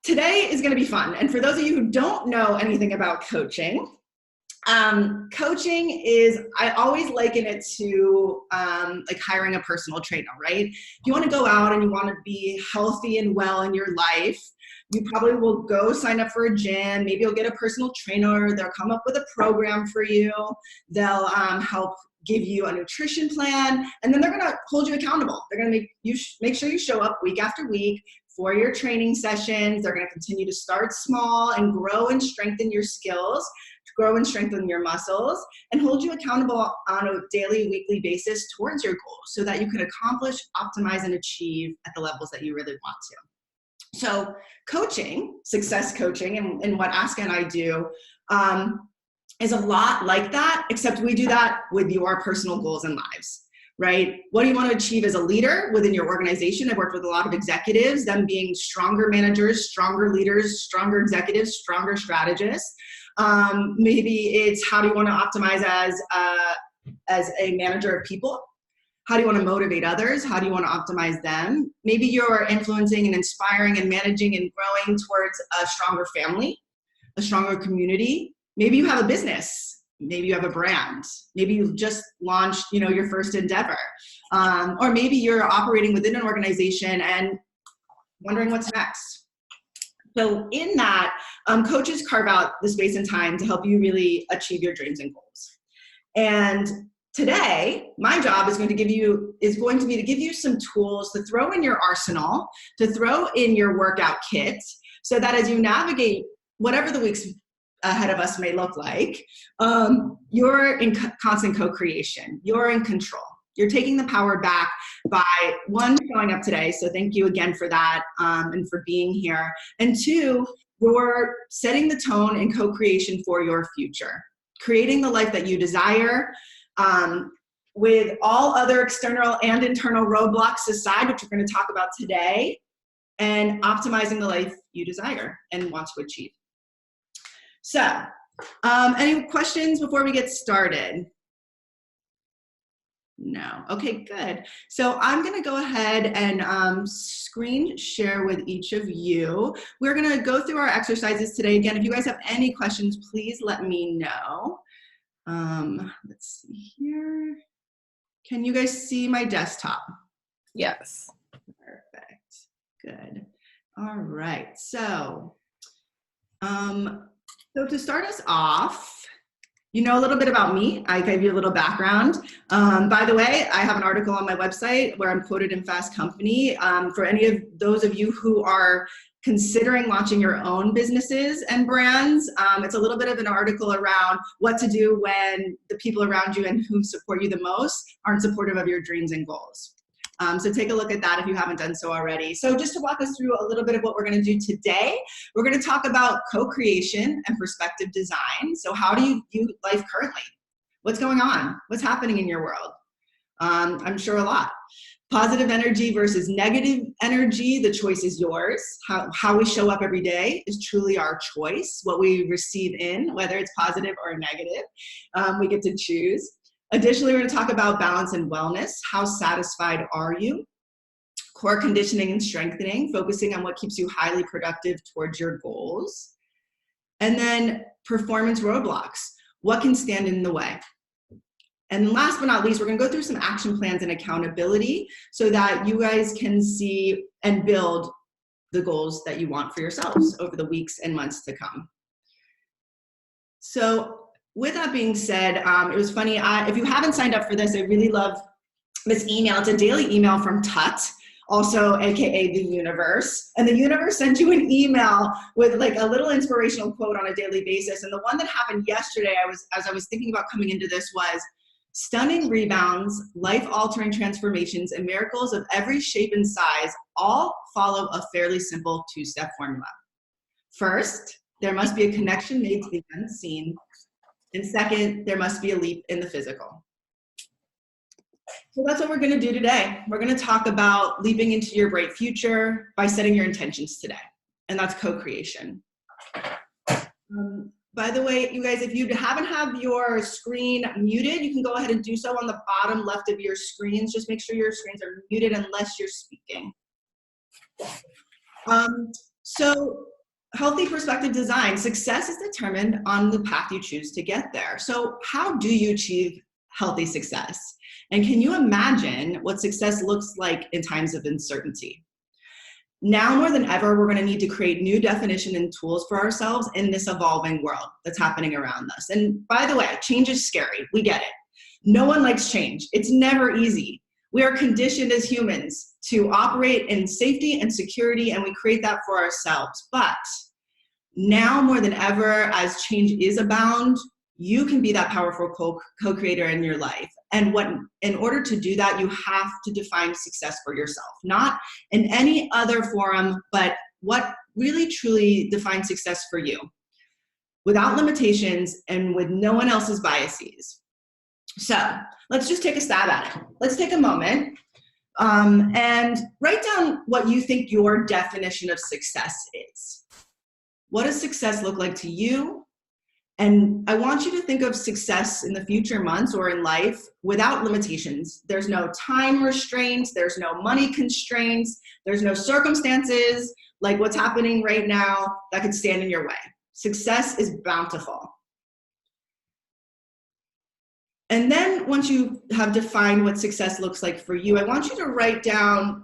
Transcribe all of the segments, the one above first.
Today is going to be fun. And for those of you who don't know anything about coaching, coaching is, I always liken it to like hiring a personal trainer, right? If you want to go out and you want to be healthy and well in your life, you probably will go sign up for a gym. Maybe you'll get a personal trainer. They'll come up with a program for you. They'll help give you a nutrition plan, and then they're going to hold you accountable. They're going to make sure you show up week after week for your training sessions. They're going to continue to start small and grow and strengthen your skills, grow and strengthen your muscles, and hold you accountable on a daily, weekly basis towards your goals so that you can accomplish, optimize, and achieve at the levels that you really want to. So coaching, success coaching, and what Aska and I do is a lot like that, except we do that with your personal goals and lives. Right? What do you want to achieve as a leader within your organization? I've worked with a lot of executives, them being stronger managers, stronger leaders, stronger executives, stronger strategists. Maybe it's how do you want to optimize as a manager of people? How do you want to motivate others? How do you want to optimize them? Maybe you're influencing and inspiring and managing and growing towards a stronger family, a stronger community. Maybe you have a business. Maybe you have a brand. Maybe you've just launched, your first endeavor. Or maybe you're operating within an organization and wondering what's next. So in that, coaches carve out the space and time to help you really achieve your dreams and goals. And today, my job is going to be to give you some tools to throw in your arsenal, to throw in your workout kit, so that as you navigate whatever the weeks ahead of us may look like, you're in constant co-creation. You're in control. You're taking the power back by, one, showing up today. So thank you again for that and for being here. And two, you're setting the tone and co-creation for your future, creating the life that you desire, with all other external and internal roadblocks aside, which we're going to talk about today, and optimizing the life you desire and want to achieve. So, any questions before we get started? No. Okay, good. So I'm going to go ahead and screen share with each of you. We're going to go through our exercises today. Again, if you guys have any questions, please let me know. Let's see here. Can you guys see my desktop? Yes. Perfect. Good. All right. So to start us off, you know a little bit about me. I gave you a little background. By the way, I have an article on my website where I'm quoted in Fast Company. For any of those of you who are considering launching your own businesses and brands, it's a little bit of an article around what to do when the people around you and who support you the most aren't supportive of your dreams and goals. So take a look at that if you haven't done so already. So just to walk us through a little bit of what we're going to do today, we're going to talk about co-creation and perspective design. So how do you view life currently? What's going on? What's happening in your world? I'm sure a lot. Positive energy versus negative energy, the choice is yours. How we show up every day is truly our choice. What we receive in, whether it's positive or negative, we get to choose. Additionally, we're going to talk about balance and wellness. How satisfied are you? Core conditioning and strengthening, focusing on what keeps you highly productive towards your goals. And then performance roadblocks. What can stand in the way? And last but not least, we're going to go through some action plans and accountability so that you guys can see and build the goals that you want for yourselves over the weeks and months to come. So with that being said, it was funny, if you haven't signed up for this, I really love this email. It's a daily email from Tut, also AKA the universe. And the universe sends you an email with like a little inspirational quote on a daily basis. And the one that happened yesterday, as I was thinking about coming into this, was stunning rebounds, life-altering transformations, and miracles of every shape and size all follow a fairly simple two-step formula. First, there must be a connection made to the unseen. And second, there must be a leap in the physical. So that's what we're going to do today. We're going to talk about leaping into your bright future by setting your intentions today. And that's co-creation. By the way, you guys, if you haven't have your screen muted, you can go ahead and do so on the bottom left of your screens. Just make sure your screens are muted unless you're speaking. So healthy perspective design, success is determined on the path you choose to get there. So how do you achieve healthy success? And can you imagine what success looks like in times of uncertainty? Now more than ever, we're going to need to create new definition and tools for ourselves in this evolving world that's happening around us. And by the way, change is scary. We get it. No one likes change. It's never easy. We are conditioned as humans to operate in safety and security, and we create that for ourselves. But now more than ever, as change is abound, you can be that powerful co-creator in your life. And in order to do that, you have to define success for yourself, not in any other forum, but what really truly defines success for you, without limitations and with no one else's biases. So let's just take a stab at it. Let's take a moment and write down what you think your definition of success is. What does success look like to you? And I want you to think of success in the future months or in life without limitations. There's no time restraints. There's no money constraints. There's no circumstances like what's happening right now that could stand in your way. Success is bountiful. And then once you have defined what success looks like for you, I want you to write down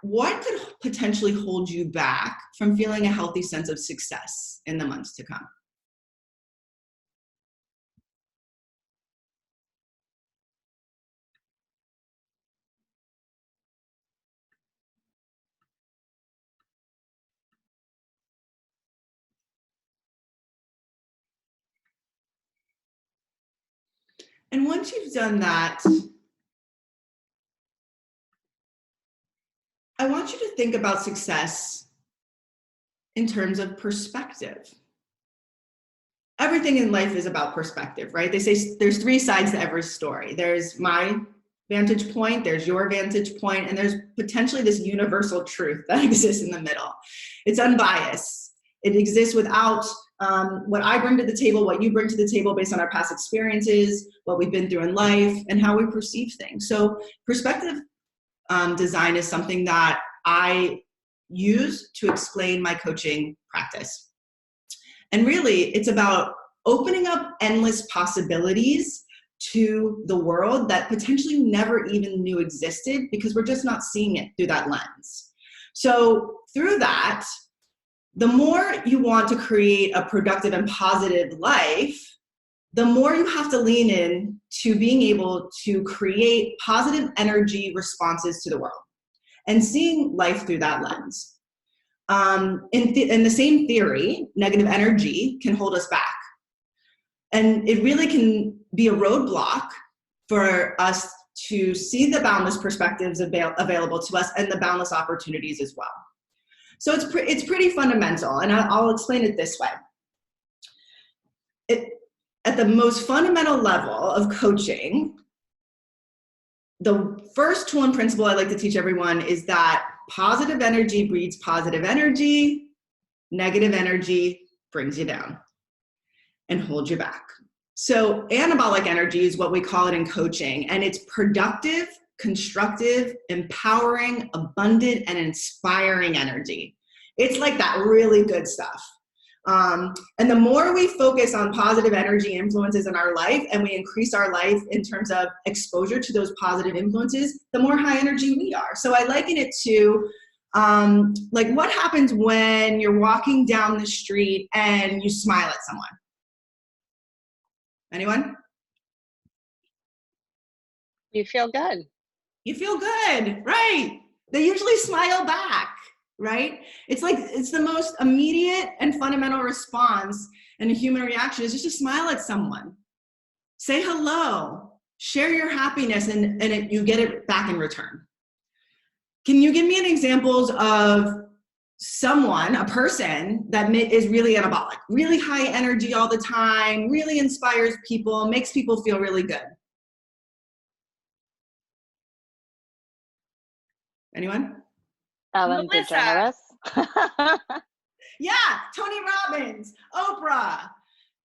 what could potentially hold you back from feeling a healthy sense of success in the months to come. And once you've done that, I want you to think about success in terms of perspective. Everything in life is about perspective, right? They say there's three sides to every story. There's my vantage point, there's your vantage point, and there's potentially this universal truth that exists in the middle. It's unbiased. It exists without what I bring to the table, what you bring to the table based on our past experiences, what we've been through in life, and how we perceive things. So perspective design is something that I use to explain my coaching practice. And really, it's about opening up endless possibilities to the world that potentially never even knew existed because we're just not seeing it through that lens. So through that, the more you want to create a productive and positive life, the more you have to lean in to being able to create positive energy responses to the world and seeing life through that lens. In the same theory, negative energy can hold us back. And it really can be a roadblock for us to see the boundless perspectives available to us and the boundless opportunities as well. So it's pretty fundamental, and I'll explain it this way. At the most fundamental level of coaching, the first tool and principle I like to teach everyone is that positive energy breeds positive energy, negative energy brings you down and holds you back. So anabolic energy is what we call it in coaching, and it's productive, constructive, empowering, abundant, and inspiring energy. It's like that really good stuff. And the more we focus on positive energy influences in our life and we increase our life in terms of exposure to those positive influences, the more high energy we are. So I liken it to like what happens when you're walking down the street and you smile at someone? Anyone? You feel good. You feel good, right? They usually smile back, right? It's like, it's the most immediate and fundamental response in a human reaction is just to smile at someone. Say hello, share your happiness, and you get it back in return. Can you give me an examples of someone, a person that is really anabolic, really high energy all the time, really inspires people, makes people feel really good? Anyone? Ellen DeGeneres. Yeah, Tony Robbins, Oprah.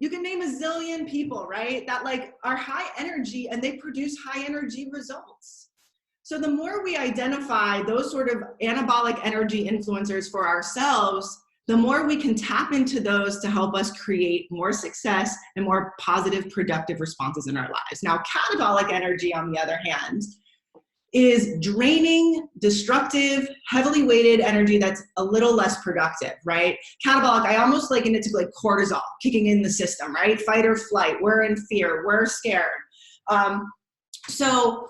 You can name a zillion people, right? That like are high energy and they produce high energy results. So the more we identify those sort of anabolic energy influencers for ourselves, the more we can tap into those to help us create more success and more positive, productive responses in our lives. Now, catabolic energy, on the other hand, is draining, destructive, heavily weighted energy that's a little less productive, right? Catabolic, I almost liken it to like cortisol kicking in the system, right? Fight or flight, we're in fear, we're scared. So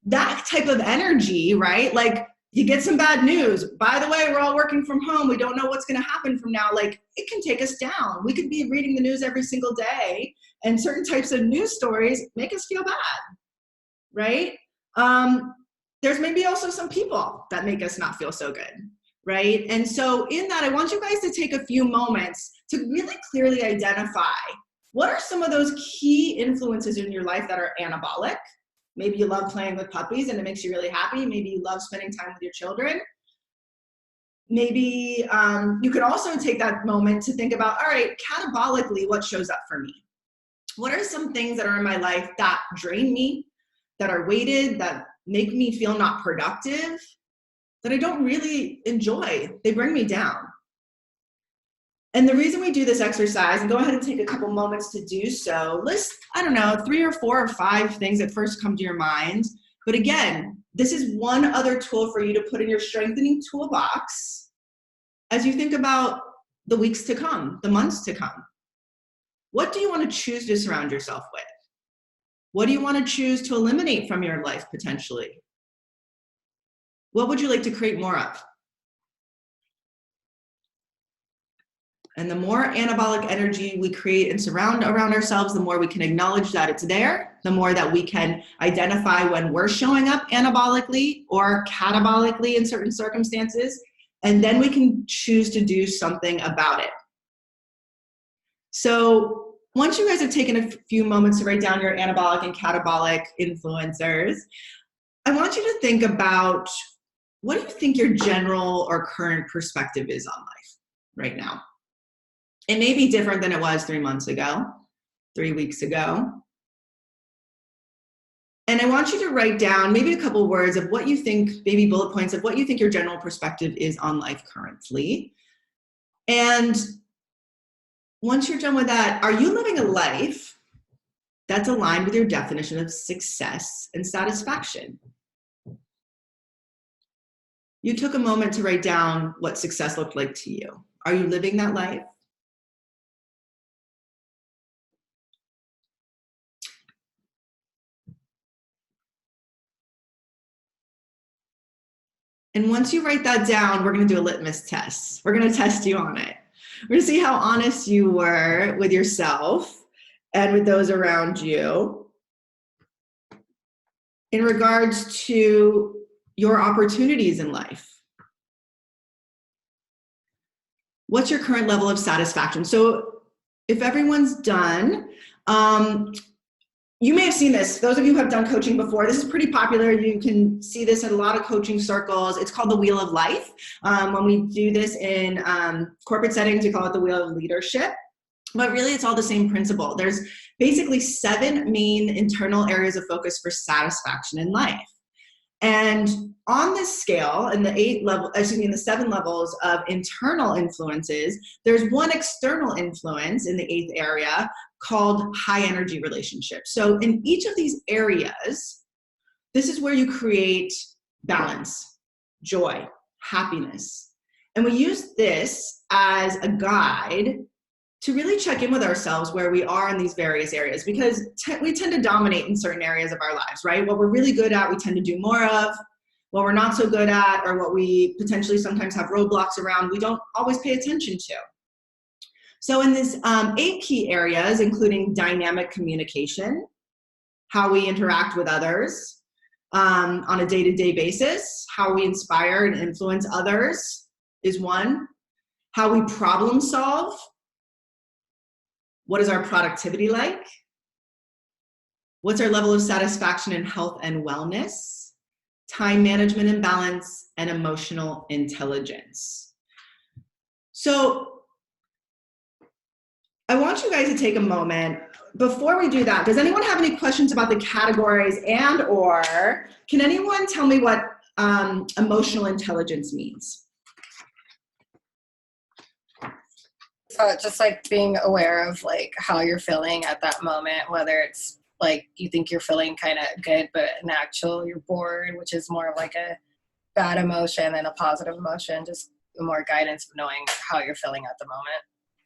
that type of energy, right? Like you get some bad news. By the way, we're all working from home. We don't know what's going to happen from now. Like it can take us down. We could be reading the news every single day, and certain types of news stories make us feel bad, right? There's maybe also some people that make us not feel so good, right? And so in that, I want you guys to take a few moments to really clearly identify what are some of those key influences in your life that are anabolic. Maybe you love playing with puppies and it makes you really happy. Maybe you love spending time with your children. Maybe you could also take that moment to think about, all right, catabolically, what shows up for me? What are some things that are in my life that drain me, that are weighted, that make me feel not productive, that I don't really enjoy? They bring me down. And the reason we do this exercise, and go ahead and take a couple moments to do so, list, I don't know, 3 or 4 or 5 things that first come to your mind. But again, this is one other tool for you to put in your strengthening toolbox as you think about the weeks to come, the months to come. What do you want to choose to surround yourself with? What do you want to choose to eliminate from your life potentially? What would you like to create more of? And the more anabolic energy we create and surround around ourselves, the more we can acknowledge that it's there, the more that we can identify when we're showing up anabolically or catabolically in certain circumstances, and then we can choose to do something about it. So once you guys have taken a few moments to write down your anabolic and catabolic influencers, I want you to think about, what do you think your general or current perspective is on life right now? It may be different than it was 3 months ago, 3 weeks ago. And I want you to write down maybe a couple words of what you think, maybe bullet points of what you think your general perspective is on life currently. And once you're done with that, are you living a life that's aligned with your definition of success and satisfaction? You took a moment to write down what success looked like to you. Are you living that life? And once you write that down, we're going to do a litmus test. We're going to test you on it. We're going to see how honest you were with yourself and with those around you in regards to your opportunities in life. What's your current level of satisfaction? So if everyone's done, you may have seen this. Those of you who have done coaching before, this is pretty popular. You can see this in a lot of coaching circles. It's called the Wheel of Life. When we do this in corporate settings, we call it the Wheel of Leadership. But really, it's all the same principle. There's basically 7 main internal areas of focus for satisfaction in life. And on this scale, in the 7 levels of internal influences, there's one external influence in the 8th area called high energy relationships. So in each of these areas, this is where you create balance, joy, happiness. And we use this as a guide to really check in with ourselves where we are in these various areas, because we tend to dominate in certain areas of our lives, right? What we're really good at, we tend to do more of. What we're not so good at, or what we potentially sometimes have roadblocks around, we don't always pay attention to. So in these 8 key areas, including dynamic communication, how we interact with others on a day-to-day basis, how we inspire and influence others is one, how we problem solve, what is our productivity like, what's our level of satisfaction in health and wellness, time management and balance, and emotional intelligence. So I want you guys to take a moment. Before we do that, does anyone have any questions about the categories, and or can anyone tell me what emotional intelligence means? just like being aware of like how you're feeling at that moment, whether it's like you think you're feeling kind of good, but in actual you're bored, which is more of like a bad emotion than a positive emotion, just more guidance of knowing how you're feeling at the moment.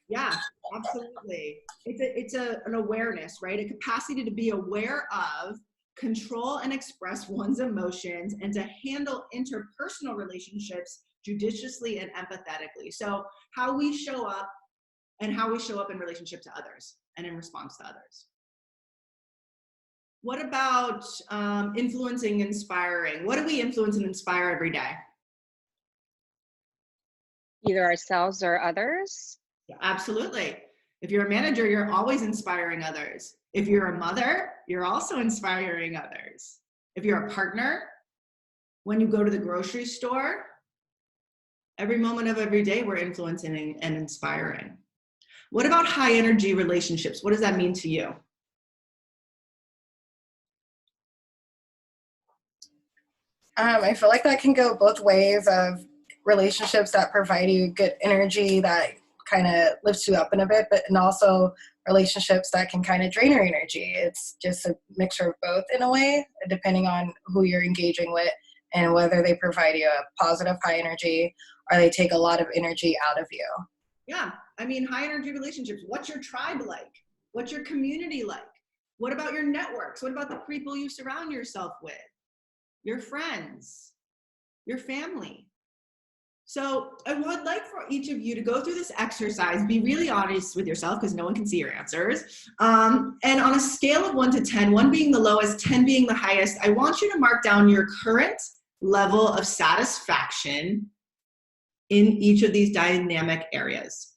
Yeah, absolutely. An awareness, right? A capacity to be aware of, control and express one's emotions, and to handle interpersonal relationships judiciously and empathetically. So how we show up and how we show up in relationship to others and in response to others. What about influencing, inspiring? What do we influence and inspire every day? Either ourselves or others. Yeah, absolutely. If you're a manager, you're always inspiring others. If you're a mother, you're also inspiring others. If you're a partner, when you go to the grocery store, every moment of every day, we're influencing and inspiring. What about high energy relationships? What does that mean to you? I feel like that can go both ways of relationships that provide you good energy that kind of lifts you up in a bit, but and also relationships that can kind of drain your energy. It's just a mixture of both in a way, depending on who you're engaging with and whether they provide you a positive high energy or they take a lot of energy out of you. Yeah, I mean, high energy relationships. What's your tribe like? What's your community like? What about your networks? What about the people you surround yourself with? Your friends, your family. So I would like for each of you to go through this exercise, be really honest with yourself because no one can see your answers. And on a scale of 1 to 10, 1 being the lowest, 10 being the highest, I want you to mark down your current level of satisfaction in each of these dynamic areas.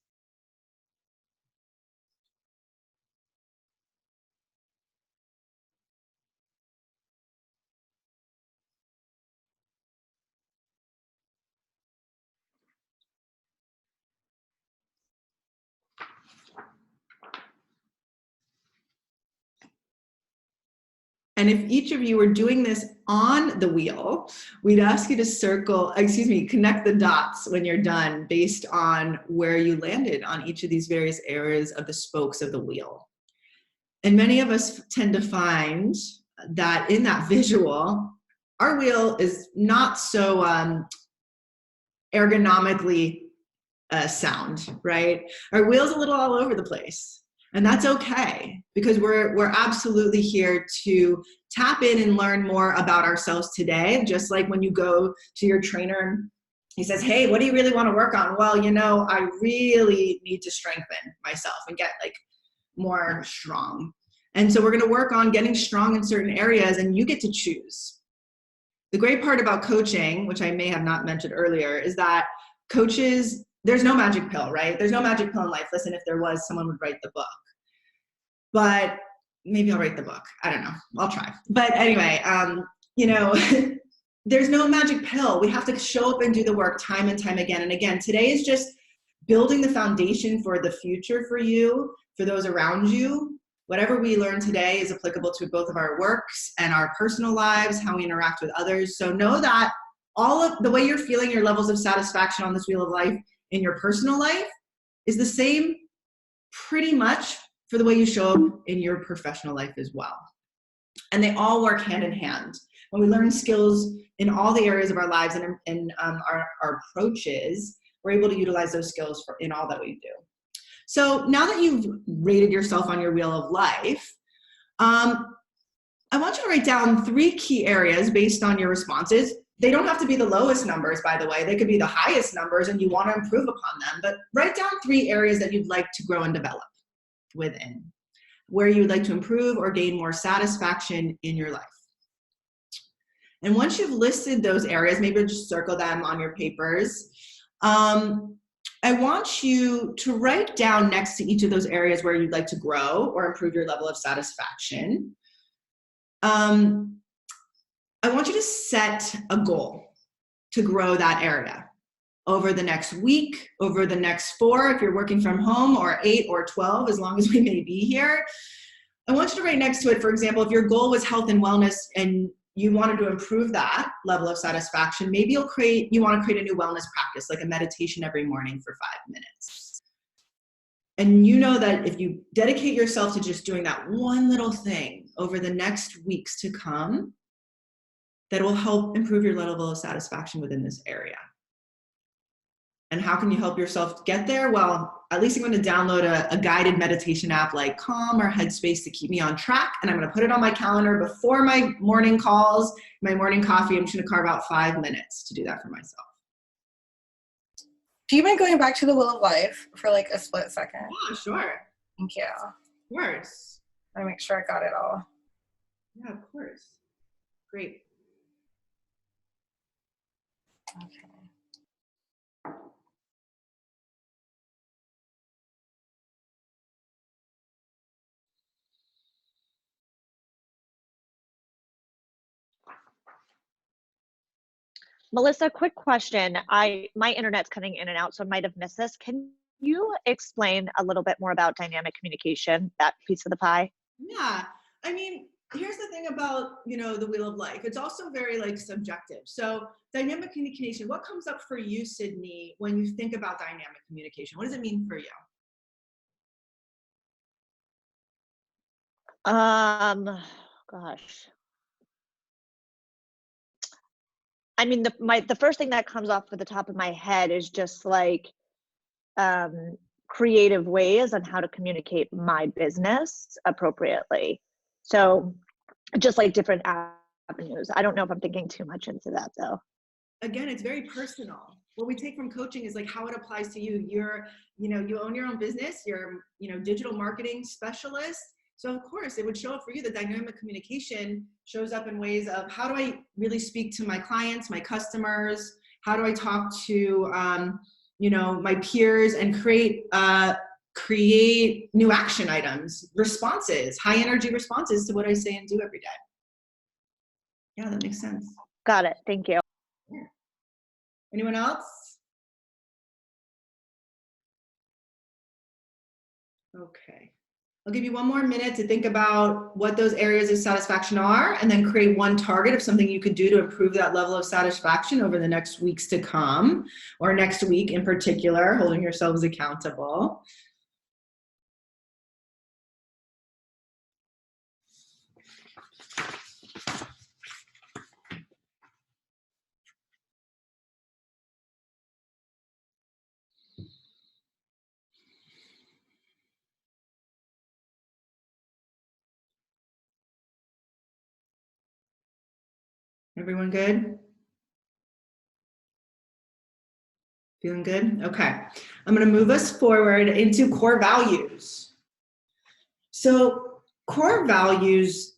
And if each of you were doing this on the wheel, we'd ask you to connect the dots when you're done based on where you landed on each of these various areas of the spokes of the wheel. And many of us tend to find that in that visual, our wheel is not so ergonomically sound, right? Our wheel's a little all over the place. And that's okay, because we're absolutely here to tap in and learn more about ourselves today. Just like when you go to your trainer and he says, hey, what do you really want to work on? Well, I really need to strengthen myself and get like more strong. And so we're going to work on getting strong in certain areas, and you get to choose. The great part about coaching, which I may have not mentioned earlier, is that coaches, there's no magic pill, right? There's no magic pill in life. Listen, if there was, someone would write the book. But maybe I'll write the book. I don't know. I'll try. But anyway, there's no magic pill. We have to show up and do the work time and time again and again. Today is just building the foundation for the future for you, for those around you. Whatever we learn today is applicable to both of our works and our personal lives, how we interact with others. So know that all of the way you're feeling your levels of satisfaction on this wheel of life in your personal life is the same pretty much for the way you show up in your professional life as well. And they all work hand in hand. When we learn skills in all the areas of our lives and our approaches, we're able to utilize those skills in all that we do. So now that you've rated yourself on your wheel of life, I want you to write down 3 key areas based on your responses. They don't have to be the lowest numbers, by the way. They could be the highest numbers and you want to improve upon them. But write down 3 areas that you'd like to grow and develop within, where you would like to improve or gain more satisfaction in your life. And once you've listed those areas, maybe just circle them on your papers. I want you to write down next to each of those areas where you'd like to grow or improve your level of satisfaction. I want you to set a goal to grow that area over the next week, over the next 4, if you're working from home, or 8 or 12, as long as we may be here. I want you to write next to it, for example, if your goal was health and wellness and you wanted to improve that level of satisfaction, maybe you want to create a new wellness practice, like a meditation every morning for 5 minutes. And you know that if you dedicate yourself to just doing that one little thing over the next weeks to come, that will help improve your level of satisfaction within this area. And how can you help yourself get there? Well, at least I'm going to download a guided meditation app like Calm or Headspace to keep me on track. And I'm going to put it on my calendar before my morning calls, my morning coffee. I'm just going to carve out 5 minutes to do that for myself. Do you mind going back to the Wheel of Life for like a split second? Yeah, sure. Thank you. Of course. I make sure I got it all. Yeah, of course. Great. Okay. Melissa, quick question. My internet's cutting in and out, so I might have missed this. Can you explain a little bit more about dynamic communication, that piece of the pie? Yeah. I mean, here's the thing about, the Wheel of Life. It's also very like subjective. So dynamic communication, what comes up for you, Sydney, when you think about dynamic communication? What does it mean for you? Gosh. I mean, the first thing that comes off at the top of my head is just like creative ways on how to communicate my business appropriately. So just like different avenues. I don't know if I'm thinking too much into that though. Again, it's very personal. What we take from coaching is like how it applies to you. You own your own business, you're, digital marketing specialist. So of course it would show up for you. The dynamic communication shows up in ways of how do I really speak to my clients, my customers? How do I talk to, my peers and create new action items, responses, high energy responses to what I say and do every day. Yeah, that makes sense. Got it. Thank you. Yeah. Anyone else? Okay. I'll give you 1 more minute to think about what those areas of satisfaction are, and then create one target of something you could do to improve that level of satisfaction over the next weeks to come, or next week in particular, holding yourselves accountable. Everyone good? Feeling good? Okay. I'm going to move us forward into core values. So core values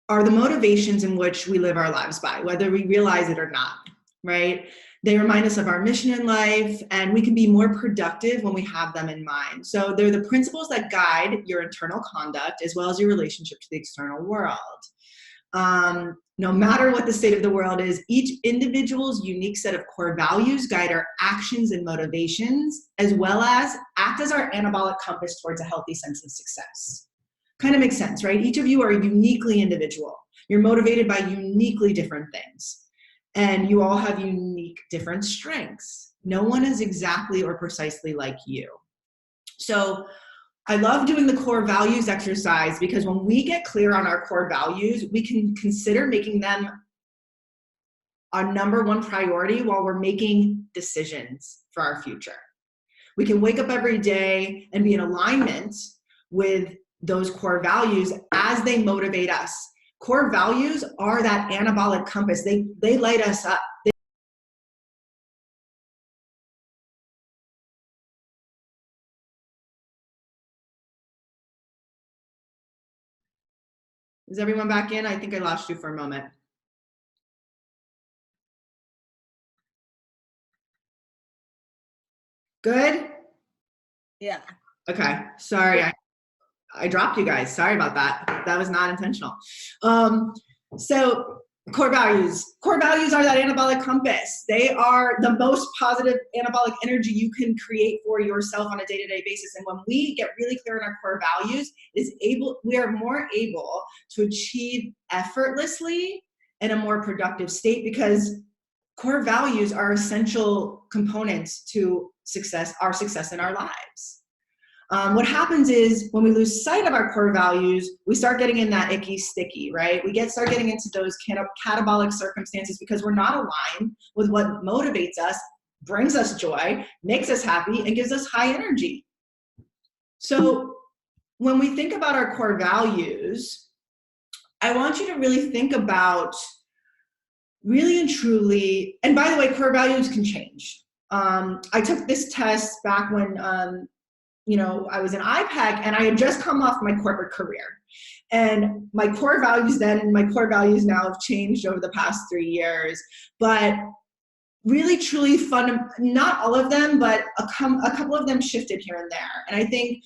are the motivations in which we live our lives by, whether we realize it or not, right? They remind us of our mission in life, and we can be more productive when we have them in mind. So they're the principles that guide your internal conduct as well as your relationship to the external world. No matter what the state of the world is, each individual's unique set of core values guide our actions and motivations, as well as act as our anabolic compass towards a healthy sense of success. Kind of makes sense, right? Each of you are uniquely individual. You're motivated by uniquely different things, and you all have unique different strengths. No one is exactly or precisely like you. So I love doing the core values exercise because when we get clear on our core values, we can consider making them our #1 priority while we're making decisions for our future. We can wake up every day and be in alignment with those core values as they motivate us. Core values are that anabolic compass. They light us up. Is everyone back in? I think I lost you for a moment. Good? Yeah. Okay, sorry. I dropped you guys. Sorry about that. That was not intentional. So core values. Core values are that anabolic compass. They are the most positive anabolic energy you can create for yourself on a day-to-day basis. And when we get really clear on our core values, we are more able to achieve effortlessly in a more productive state, because core values are essential components to our success in our lives. What happens is when we lose sight of our core values, we start getting in that icky sticky, right? Start getting into those catabolic circumstances because we're not aligned with what motivates us, brings us joy, makes us happy, and gives us high energy. So when we think about our core values, I want you to really think about really and truly, and by the way, core values can change. I took this test back when I was in IPEC and I had just come off my corporate career. And my core values then and my core values now have changed over the past 3 years. But really, truly fun, not all of them, but a couple of them shifted here and there. And I think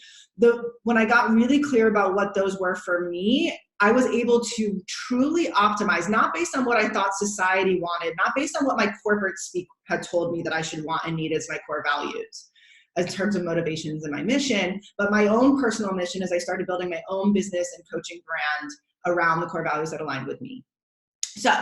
when I got really clear about what those were for me, I was able to truly optimize, not based on what I thought society wanted, not based on what my corporate speak had told me that I should want and need as my core values in terms of motivations and my mission, but my own personal mission as I started building my own business and coaching brand around the core values that aligned with me. So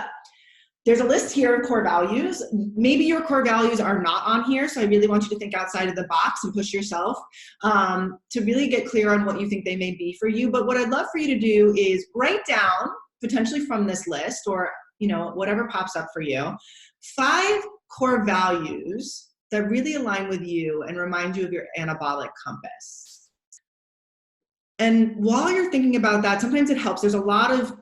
there's a list here of core values. Maybe your core values are not on here, so I really want you to think outside of the box and push yourself to really get clear on what you think they may be for you. But what I'd love for you to do is write down, potentially from this list or whatever pops up for you, 5 core values that really align with you and remind you of your anabolic compass. And while you're thinking about that, sometimes it helps. There's a lot of,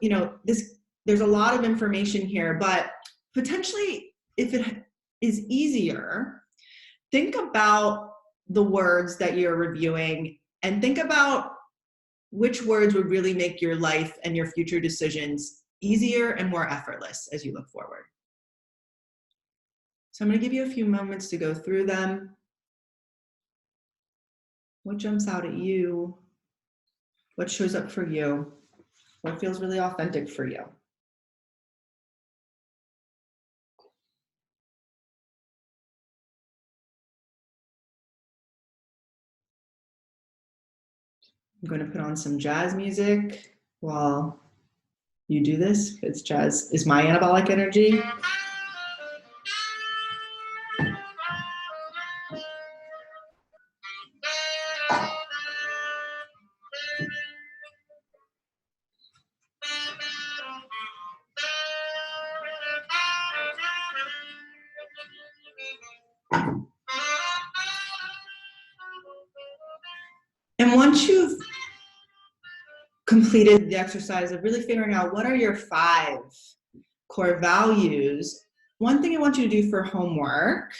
there's a lot of information here, but potentially if it is easier, think about the words that you're reviewing and think about which words would really make your life and your future decisions easier and more effortless as you look forward. So I'm going to give you a few moments to go through them. What jumps out at you? What shows up for you? What feels really authentic for you? I'm going to put on some jazz music while you do this. It's jazz is my anabolic energy. And once you've completed the exercise of really figuring out what are your 5 core values, one thing I want you to do for homework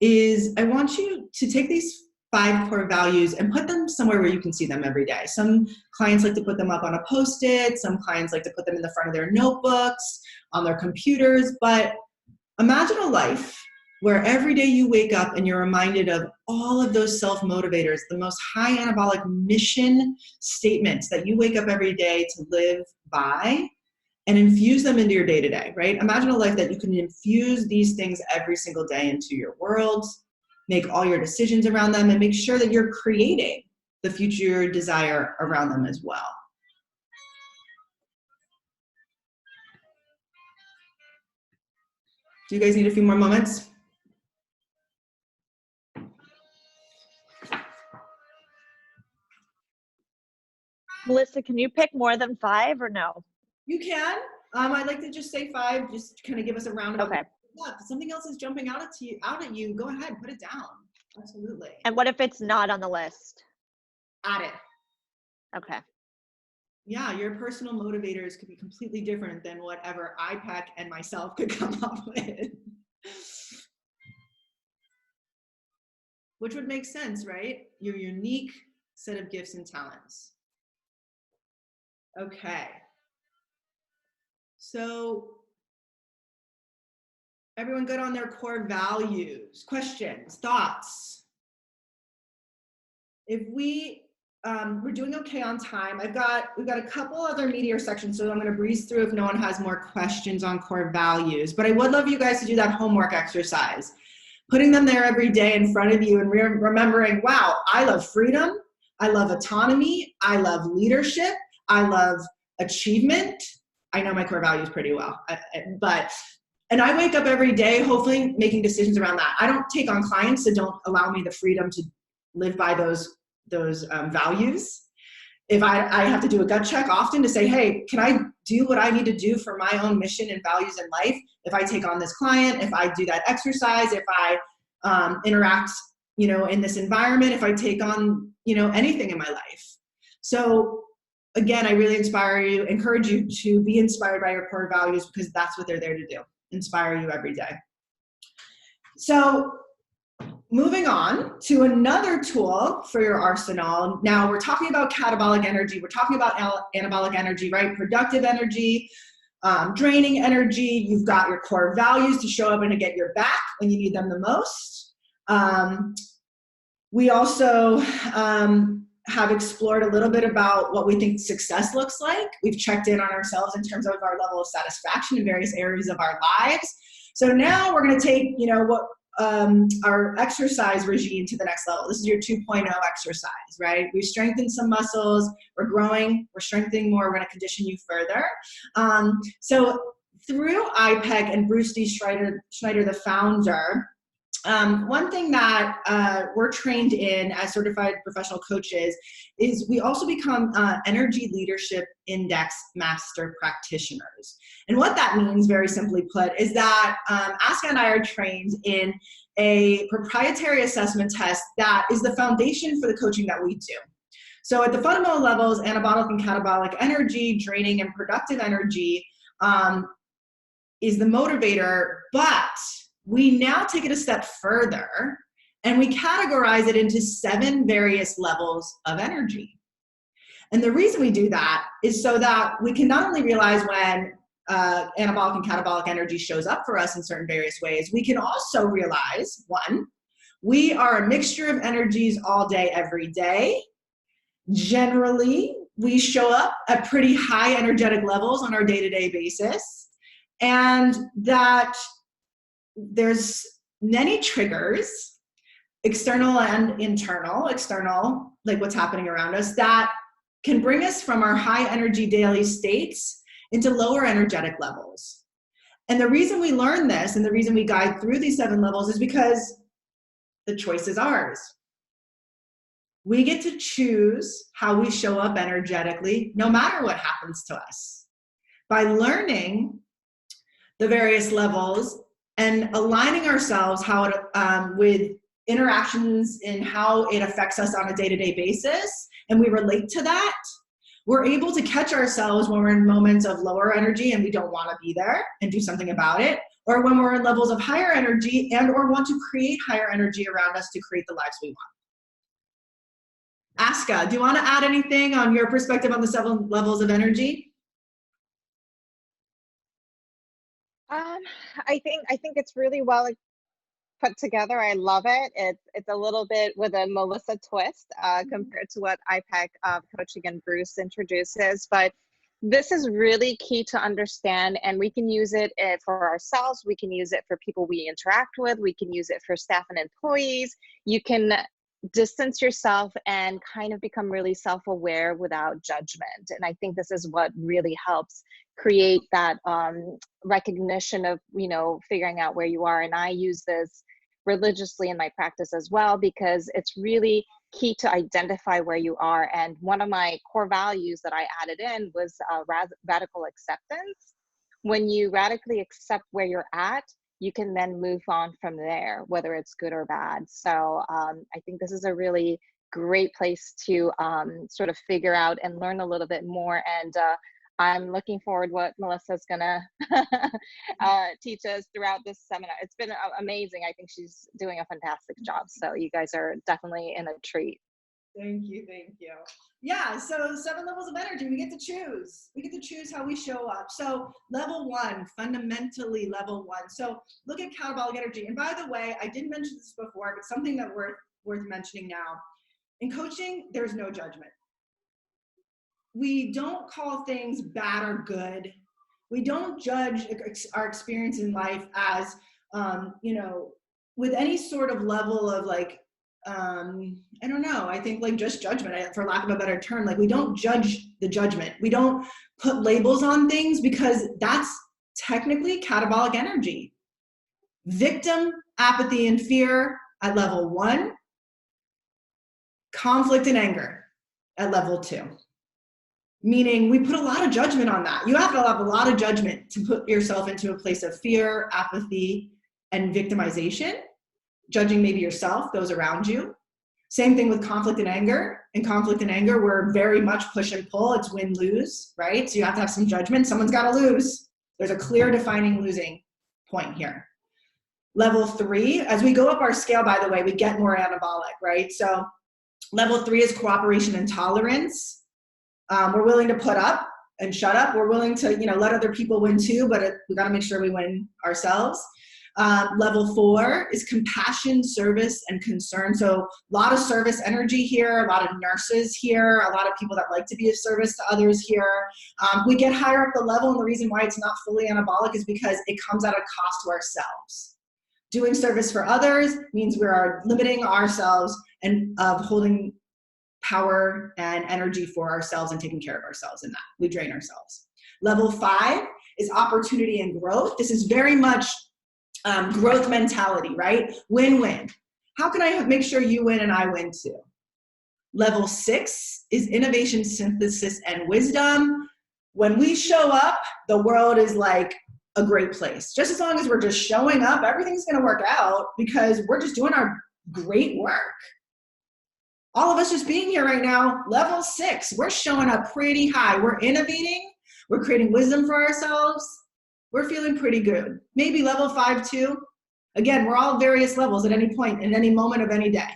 is I want you to take these 5 core values and put them somewhere where you can see them every day. Some clients like to put them up on a Post-it. Some clients like to put them in the front of their notebooks, on their computers. But imagine a life where every day you wake up and you're reminded of all of those self-motivators, the most high anabolic mission statements that you wake up every day to live by and infuse them into your day-to-day, right? Imagine a life that you can infuse these things every single day into your world, make all your decisions around them, and make sure that you're creating the future desire around them as well. Do you guys need a few more moments? Melissa, can you pick more than 5 or no? You can. I'd like to just say 5, just to kind of give us a roundabout. Okay. Yeah, if something else is jumping out at you, go ahead, put it down. Absolutely. And what if it's not on the list? Add it. Okay. Yeah, your personal motivators could be completely different than whatever IPEC and myself could come up with. Which would make sense, right? Your unique set of gifts and talents. Okay. So everyone good on their core values? Questions, thoughts? If we're doing okay on time. We've got a couple other meatier sections, so I'm going to breeze through if no one has more questions on core values. But I would love you guys to do that homework exercise, putting them there every day in front of you and remembering, wow, I love freedom, I love autonomy, I love leadership, I love achievement. I know my core values pretty well, and I wake up every day hopefully making decisions around that. I don't take on clients that don't allow me the freedom to live by those values. If I have to do a gut check often to say, hey, can I do what I need to do for my own mission and values in life? If I take on this client, if I do that exercise, if I interact, in this environment, if I take on, anything in my life. So again, I really encourage you to be inspired by your core values, because that's what they're there to do, inspire you every day. So moving on to another tool for your arsenal. Now we're talking about catabolic energy. We're talking about anabolic energy, right? Productive energy, draining energy. You've got your core values to show up and to get your back when you need them the most. We also have explored a little bit about what we think success looks like. We've checked in on ourselves in terms of our level of satisfaction in various areas of our lives. So now we're going to take, our exercise regime to the next level. This is your 2.0 exercise, right? We strengthened some muscles, we're growing, we're strengthening more, we're going to condition you further. So through IPEC and Bruce D. Schneider, the founder, one thing that we're trained in as certified professional coaches is we also become energy leadership index master practitioners. And what that means, very simply put, is that Aska and I are trained in a proprietary assessment test that is the foundation for the coaching that we do. So at the fundamental levels, anabolic and catabolic energy, draining and productive energy is the motivator, but we now take it a step further and we categorize it into 7 various levels of energy. And the reason we do that is so that we can not only realize when anabolic and catabolic energy shows up for us in certain various ways, we can also realize, 1, we are a mixture of energies all day, every day. Generally, we show up at pretty high energetic levels on our day-to-day basis, and that there's many triggers, external and internal. External, like what's happening around us, that can bring us from our high energy daily states into lower energetic levels. And the reason we learn this and the reason we guide through these 7 levels is because the choice is ours. We get to choose how we show up energetically, no matter what happens to us. By learning the various levels and aligning ourselves with interactions and how it affects us on a day-to-day basis, and we relate to that, we're able to catch ourselves when we're in moments of lower energy and we don't want to be there and do something about it, or when we're in levels of higher energy and or want to create higher energy around us to create the lives we want. Aska, do you want to add anything on your perspective on the 7 levels of energy? I think it's really well put together. I love it. It's a little bit with a Melissa twist compared to what IPEC coaching and Bruce introduces, but this is really key to understand, and we can use it for ourselves. We can use it for people we interact with. We can use it for staff and employees. You can distance yourself and kind of become really self-aware without judgment. And I think this is what really helps create that recognition of, figuring out where you are. And I use this religiously in my practice as well, because it's really key to identify where you are. And one of my core values that I added in was radical acceptance. When you radically accept where you're at, you can then move on from there, whether it's good or bad. So I think this is a really great place to sort of figure out and learn a little bit more. And I'm looking forward what Melissa's gonna teach us throughout this seminar. It's been amazing. I think she's doing a fantastic job. So you guys are definitely in a treat. Thank you. Yeah, so 7 levels of energy, we get to choose. We get to choose how we show up. So level 1, fundamentally level 1. So look at catabolic energy. And by the way, I didn't mention this before, but something that worth mentioning now. In coaching, there's no judgment. We don't call things bad or good. We don't judge our experience in life as, with any sort of level of I don't know, I think just judgment, for lack of a better term. We don't judge the judgment. We don't put labels on things, because that's technically catabolic energy. Victim, apathy, and fear at level 1. Conflict and anger at level 2. Meaning we put a lot of judgment on that. You have to have a lot of judgment to put yourself into a place of fear, apathy, and victimization, judging maybe yourself, those around you. Same thing with conflict and anger. In conflict and anger, we're very much push and pull. It's win-lose, right? So you have to have some judgment. Someone's got to lose. There's a clear defining losing point here. Level 3, as we go up our scale, by the way, we get more anabolic, right? So level 3 is cooperation and tolerance. We're willing to put up and shut up. We're willing to, let other people win too, but we got to make sure we win ourselves. Level 4 is compassion, service, and concern. So a lot of service energy here, a lot of nurses here, a lot of people that like to be of service to others here. We get higher up the level, and the reason why it's not fully anabolic is because it comes at a cost to ourselves. Doing service for others means we are limiting ourselves and holding power and energy for ourselves and taking care of ourselves in that. We drain ourselves. Level 5 is opportunity and growth. This is very much growth mentality, right? Win-win. How can I make sure you win and I win too? Level 6 is innovation, synthesis, and wisdom. When we show up, the world is like a great place. Just as long as we're just showing up, everything's going to work out because we're just doing our great work. All of us just being here right now, level 6, we're showing up pretty high. We're innovating. We're creating wisdom for ourselves. We're feeling pretty good. Maybe level 5 too. Again, we're all various levels at any point, in any moment of any day.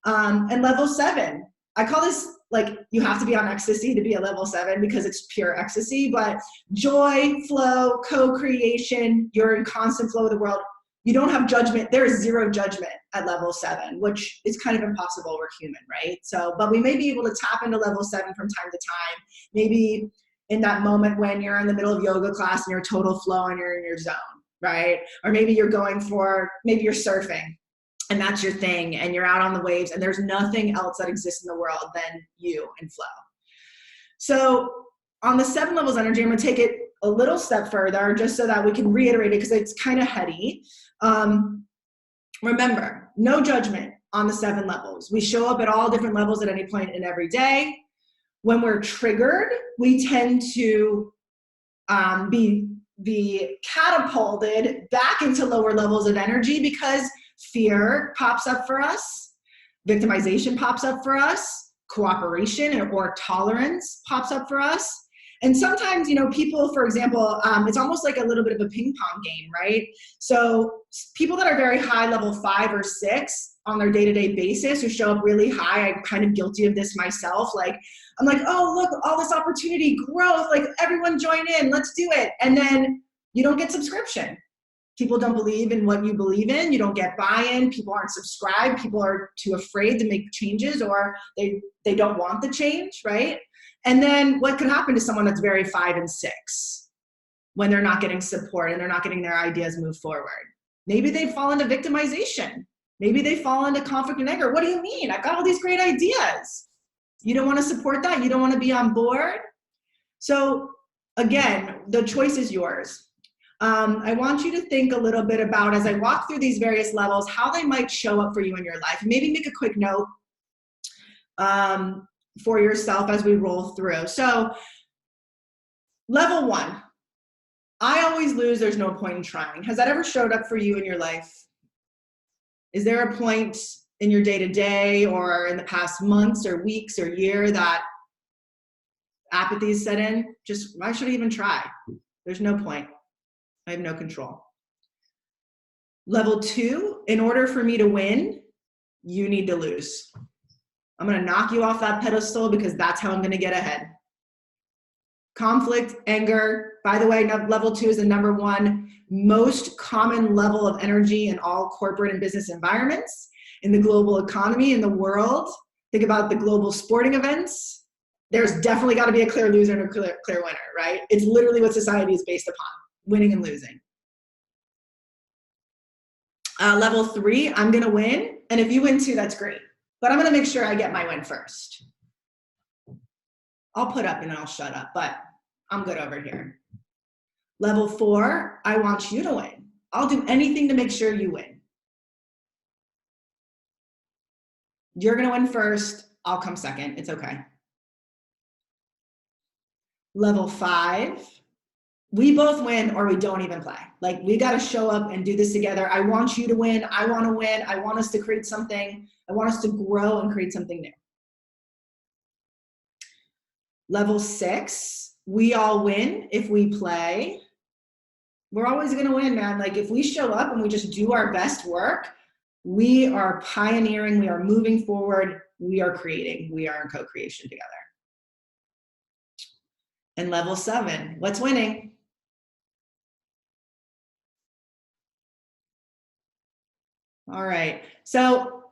And level 7, I call this like you have to be on ecstasy to be at level 7 because it's pure ecstasy, but joy, flow, co-creation, you're in constant flow of the world. You don't have judgment. There is zero judgment at level 7, which is kind of impossible. We're human, right? So, but we may be able to tap into level 7 from time to time. Maybe in that moment when you're in the middle of yoga class and you're total flow and you're in your zone, right? Or maybe you're maybe you're surfing and that's your thing and you're out on the waves and there's nothing else that exists in the world than you and flow. So on the 7 levels energy, I'm going to take it a little step further just so that we can reiterate it because it's kind of heady. Remember, no judgment on the 7 levels. We show up at all different levels at any point in every day. When we're triggered, we tend to be catapulted back into lower levels of energy because fear pops up for us, victimization pops up for us, cooperation or tolerance pops up for us. And sometimes, people, for example, it's almost like a little bit of a ping pong game, right? So people that are very high, level 5 or 6 on their day-to-day basis who show up really high, I'm kind of guilty of this myself. I'm like, oh, look, all this opportunity, growth, like everyone join in, let's do it. And then you don't get subscription. People don't believe in what you believe in. You don't get buy-in. People aren't subscribed. People are too afraid to make changes or they don't want the change, right? And then what could happen to someone that's very 5 and 6 when they're not getting support and they're not getting their ideas moved forward? Maybe they fall into victimization. Maybe they fall into conflict and anger. What do you mean? I've got all these great ideas. You don't want to support that? You don't want to be on board? So again, the choice is yours. I want you to think a little bit about, as I walk through these various levels, how they might show up for you in your life. Maybe make a quick note for yourself as we roll through. So level 1, I always lose, there's no point in trying. Has that ever showed up for you in your life? Is there a point in your day-to-day or in the past months or weeks or year that apathy is set in? Just, why should I even try? There's no point. I have no control. Level 2, in order for me to win, you need to lose. I'm going to knock you off that pedestal because that's how I'm going to get ahead. Conflict, anger. By the way, level 2 is the number 1 most common level of energy in all corporate and business environments, in the global economy, in the world. Think about the global sporting events. There's definitely got to be a clear loser and a clear winner, right? It's literally what society is based upon, winning and losing. Level 3, I'm going to win. And if you win too, that's great. But I'm going to make sure I get my win first. I'll put up and I'll shut up, but I'm good over here. Level 4, I want you to win. I'll do anything to make sure you win. You're going to win first. I'll come second. It's okay. Level 5, we both win or we don't even play. Like, we got to show up and do this together. I want you to win. I want to win. I want us to create something. I want us to grow and create something new. Level 6, we all win if we play. We're always going to win, man. Like, if we show up and we just do our best work, we are pioneering, we are moving forward, we are creating, we are in co-creation together. And level 7, what's winning? All right. So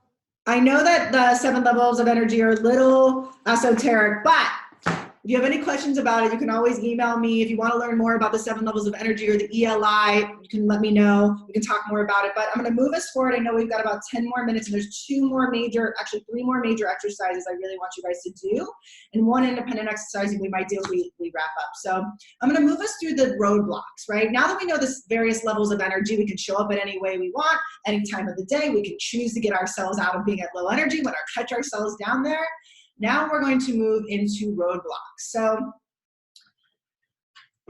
I know that the 7 levels of energy are a little esoteric, but if you have any questions about it, you can always email me. If you want to learn more about the 7 levels of energy or the ELI, you can let me know. We can talk more about it, but I'm going to move us forward. I know we've got about 10 more minutes, and there's 3 more major exercises I really want you guys to do, and 1 independent exercise we might do if we wrap up. So I'm going to move us through the roadblocks, right? Now that we know the various levels of energy, we can show up in any way we want, any time of the day. We can choose to get ourselves out of being at low energy, catch ourselves down there. Now we're going to move into roadblocks. So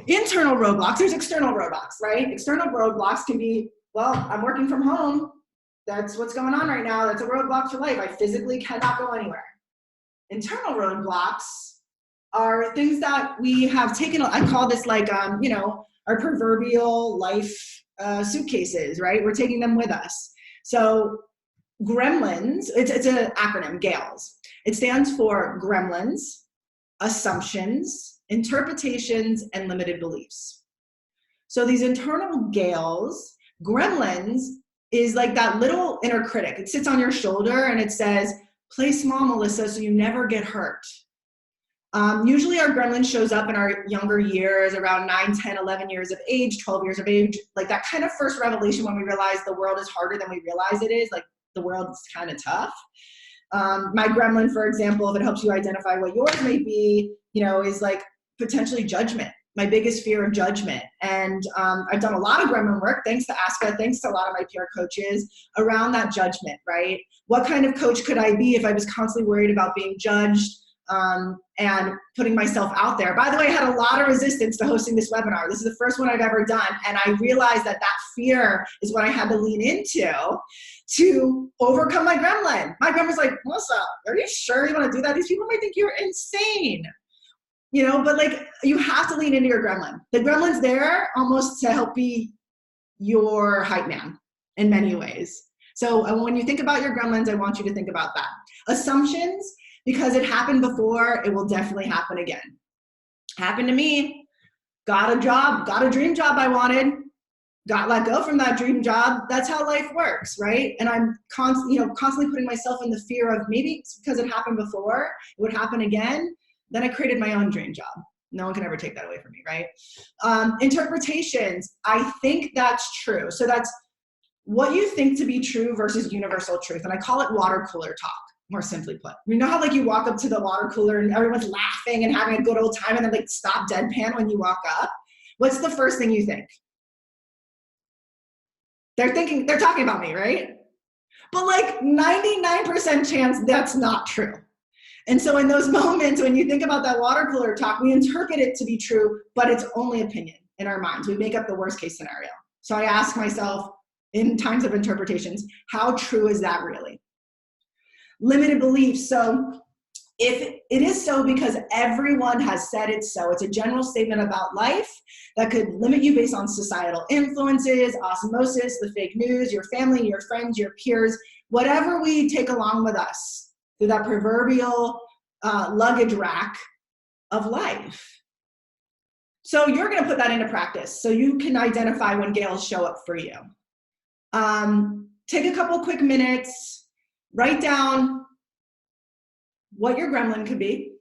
internal roadblocks, there's external roadblocks, right? External roadblocks can be, well, I'm working from home. That's what's going on right now. That's a roadblock for life. I physically cannot go anywhere. Internal roadblocks are things that we have taken, I call this like, our proverbial life suitcases, right? We're taking them with us. So gremlins, it's an acronym, GALES. It stands for gremlins, assumptions, interpretations, and limited beliefs. So these internal GALES, gremlins is like that little inner critic. It sits on your shoulder and it says, play small, Melissa, so you never get hurt. Usually our gremlin shows up in our younger years, around 9, 10, 11 years of age, 12 years of age, like that kind of first revelation when we realize the world is harder than we realize it is, like the world's kind of tough. My gremlin, for example, if it helps you identify what yours may be, is like potentially judgment, my biggest fear of judgment. And I've done a lot of gremlin work, thanks to Aska, thanks to a lot of my peer coaches, around that judgment, right? What kind of coach could I be if I was constantly worried about being judged and putting myself out there? By the way, I had a lot of resistance to hosting this webinar. This is the first one I've ever done. And I realized that fear is what I had to lean into to overcome my gremlin. My gremlin's like, Melissa, are you sure you want to do that? These people might think you're insane. But like, you have to lean into your gremlin. The gremlin's there almost to help be your hype man in many ways. So when you think about your gremlins, I want you to think about that. Assumptions, because it happened before, it will definitely happen again. Happened to me, got a dream job I wanted, got let go from that dream job. That's how life works, right? And I'm constantly putting myself in the fear of, maybe it's because it happened before, it would happen again. Then I created my own dream job. No one can ever take that away from me, right? Interpretations, I think that's true. So that's what you think to be true versus universal truth. And I call it water cooler talk, more simply put. You know how like you walk up to the water cooler and everyone's laughing and having a good old time and then like stop deadpan when you walk up? What's the first thing you think? They're talking about me, right? But like 99% chance that's not true. And so in those moments when you think about that water cooler talk, we interpret it to be true, but it's only opinion in our minds. We make up the worst case scenario. So I ask myself in times of interpretations, how true is that really? Limited beliefs. So if it is so because everyone has said it's so, it's a general statement about life that could limit you based on societal influences, osmosis, the fake news, your family, your friends, your peers, whatever we take along with us through that proverbial luggage rack of life. So you're going to put that into practice so you can identify when GALES show up for you. Take a couple quick minutes, write down what your gremlin could be,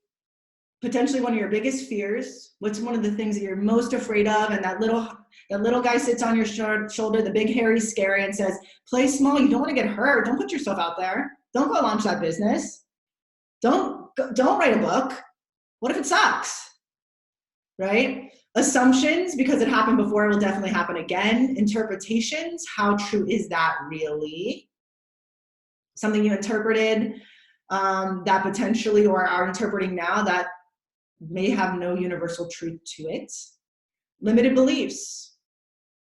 potentially one of your biggest fears. What's one of the things that you're most afraid of? And that little guy sits on your shoulder, the big hairy scary, and says, play small. You don't want to get hurt. Don't put yourself out there. Don't go launch that business. Don't write a book. What if it sucks? Right? Assumptions, because it happened before, it will definitely happen again. Interpretations, how true is that really? Something you interpreted that potentially or are interpreting now that may have no universal truth to it. Limited beliefs,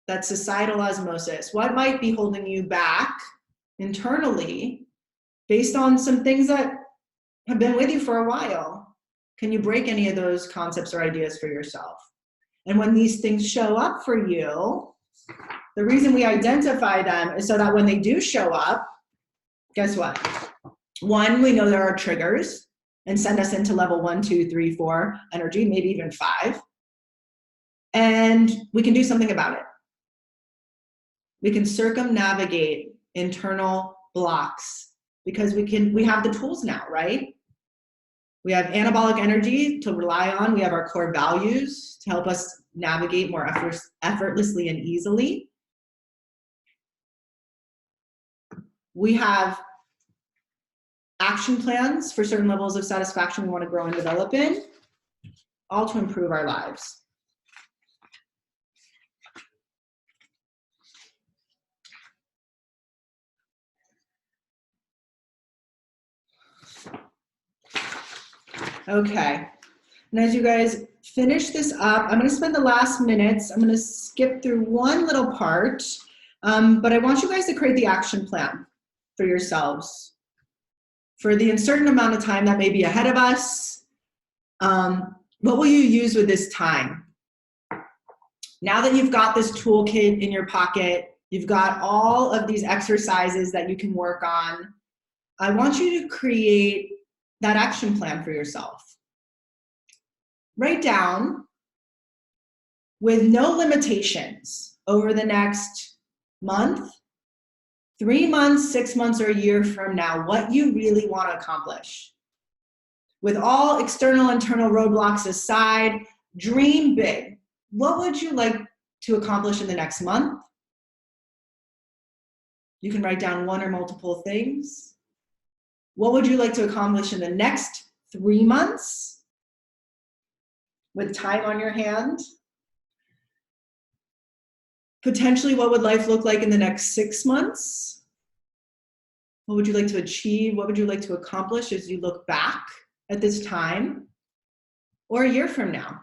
that societal osmosis. What might be holding you back internally based on some things that have been with you for a while? Can you break any of those concepts or ideas for yourself? And when these things show up for you, the reason we identify them is so that when they do show up, guess what? One, we know there are triggers and send us into level 1, 2, 3, 4 energy, maybe even 5. And we can do something about it. We can circumnavigate internal blocks because we have the tools now, right? We have anabolic energy to rely on. We have our core values to help us navigate more effortlessly and easily. We have action plans for certain levels of satisfaction we want to grow and develop in, all to improve our lives. Okay, and as you guys finish this up, I'm going to spend the last minutes, I'm going to skip through one little part, but I want you guys to create the action plan for yourselves for the uncertain amount of time that may be ahead of us. What will you use with this time? Now that you've got this toolkit in your pocket, you've got all of these exercises that you can work on, I want you to create that action plan for yourself. Write down with no limitations over the next month, 3 months, 6 months, or a year from now, what you really want to accomplish. With all external, internal roadblocks aside, dream big. What would you like to accomplish in the next month? You can write down one or multiple things. What would you like to accomplish in the next 3 months with time on your hand? Potentially, what would life look like in the next 6 months? What would you like to achieve? What would you like to accomplish as you look back at this time or a year from now?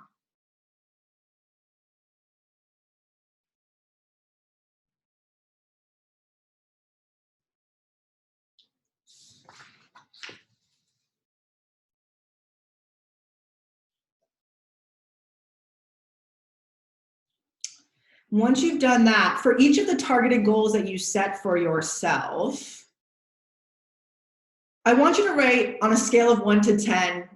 Once you've done that, for each of the targeted goals that you set for yourself, I want you to rate on a scale of 1 to 10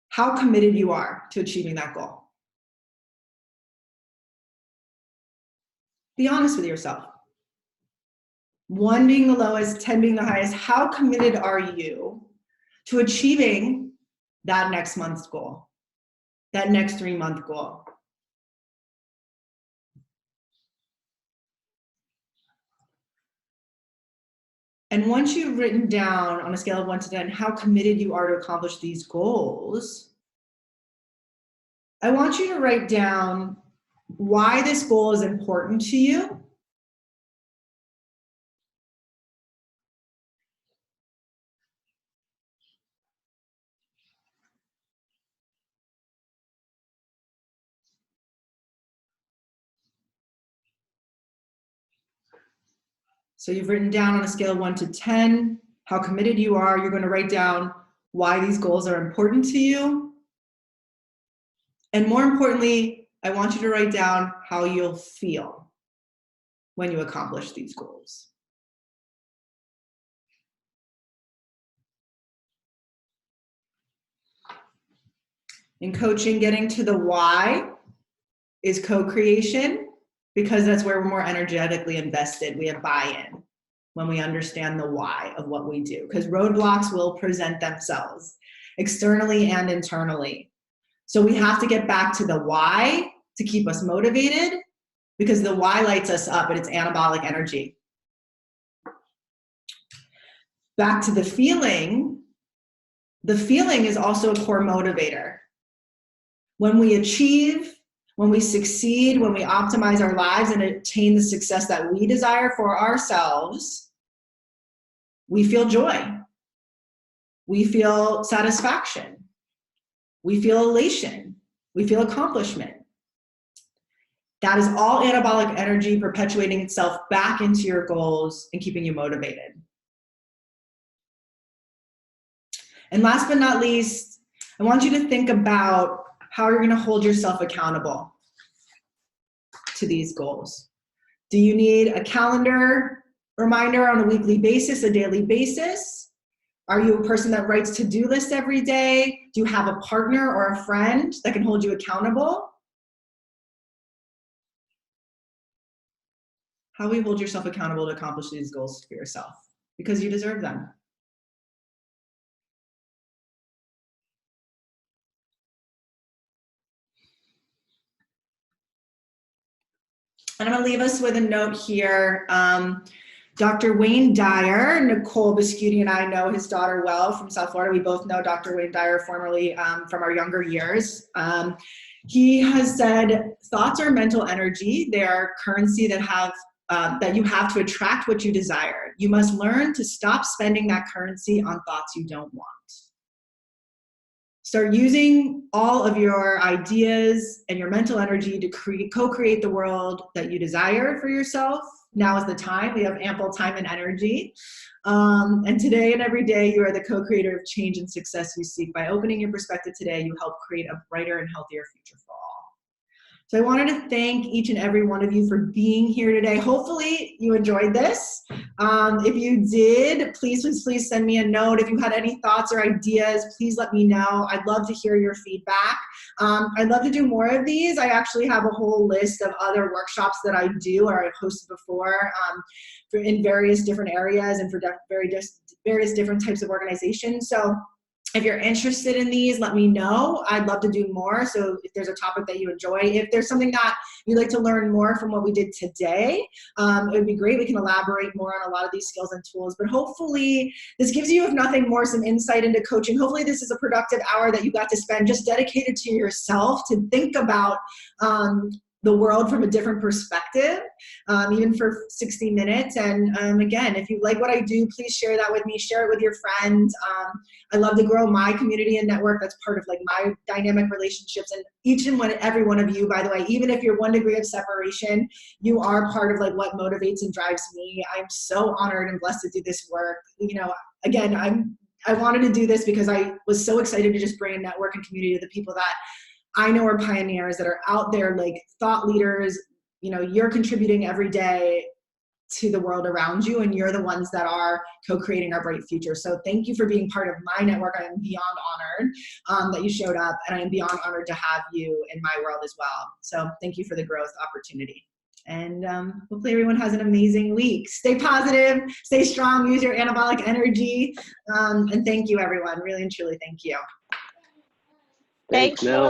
how committed you are to achieving that goal. Be honest with yourself. 1 being the lowest, 10 being the highest. How committed are you to achieving that next month's goal, that next 3-month goal? And once you've written down on a scale of 1 to 10 how committed you are to accomplish these goals, I want you to write down why this goal is important to you. So you've written down on a scale of 1 to 10 how committed you are. You're going to write down why these goals are important to you. And more importantly, I want you to write down how you'll feel when you accomplish these goals. In coaching, getting to the why is co-creation, because that's where we're more energetically invested. We have buy-in when we understand the why of what we do, because roadblocks will present themselves externally and internally. So we have to get back to the why to keep us motivated, because the why lights us up and it's anabolic energy. Back to the feeling. The feeling is also a core motivator. When we achieve, when we succeed, when we optimize our lives and attain the success that we desire for ourselves, we feel joy. We feel satisfaction. We feel elation. We feel accomplishment. That is all anabolic energy perpetuating itself back into your goals and keeping you motivated. And last but not least, I want you to think about how you're going to hold yourself accountable to these goals. Do you need a calendar reminder on a weekly basis, a daily basis? Are you a person that writes to-do lists every day? Do you have a partner or a friend that can hold you accountable? How will you hold yourself accountable to accomplish these goals for yourself? Because you deserve them. And I'm going to leave us with a note here. Dr. Wayne Dyer, Nicole Biscuiti and I know his daughter well from South Florida. We both know Dr. Wayne Dyer formerly from our younger years. He has said, thoughts are mental energy. They are currency that you have to attract what you desire. You must learn to stop spending that currency on thoughts you don't want. Start using all of your ideas and your mental energy to co-create the world that you desire for yourself. Now is the time. We have ample time and energy. And today and every day, you are the co-creator of change and success you seek. By opening your perspective today, you help create a brighter and healthier future for all. So I wanted to thank each and every one of you for being here today. Hopefully you enjoyed this. If you did, please send me a note. If you had any thoughts or ideas, please let me know. I'd love to hear your feedback. I'd love to do more of these. I actually have a whole list of other workshops that I do or I've hosted before in various different areas and for various different types of organizations. So if you're interested in these, let me know. I'd love to do more. So if there's a topic that you enjoy, if there's something that you'd like to learn more from what we did today, it would be great. We can elaborate more on a lot of these skills and tools. But hopefully this gives you, if nothing more, some insight into coaching. Hopefully this is a productive hour that you got to spend just dedicated to yourself to think about the world from a different perspective, even for 60 minutes. And again, if you like what I do, please share that with me, share it with your friends. I love to grow my community and network. That's part of like my dynamic relationships. And each and every one of you, by the way, even if you're 1 degree of separation, you are part of like what motivates and drives me. I'm so honored and blessed to do this work. You know, again, I wanted to do this because I was so excited to just bring a network and community to the people that I know are pioneers that are out there, like thought leaders. You know, you're contributing every day to the world around you, and you're the ones that are co-creating our bright future. So thank you for being part of my network. I am beyond honored that you showed up, and I am beyond honored to have you in my world as well. So thank you for the growth opportunity. And hopefully everyone has an amazing week. Stay positive, stay strong, use your anabolic energy. And thank you, everyone. Really and truly, thank you. Thanks, Mel.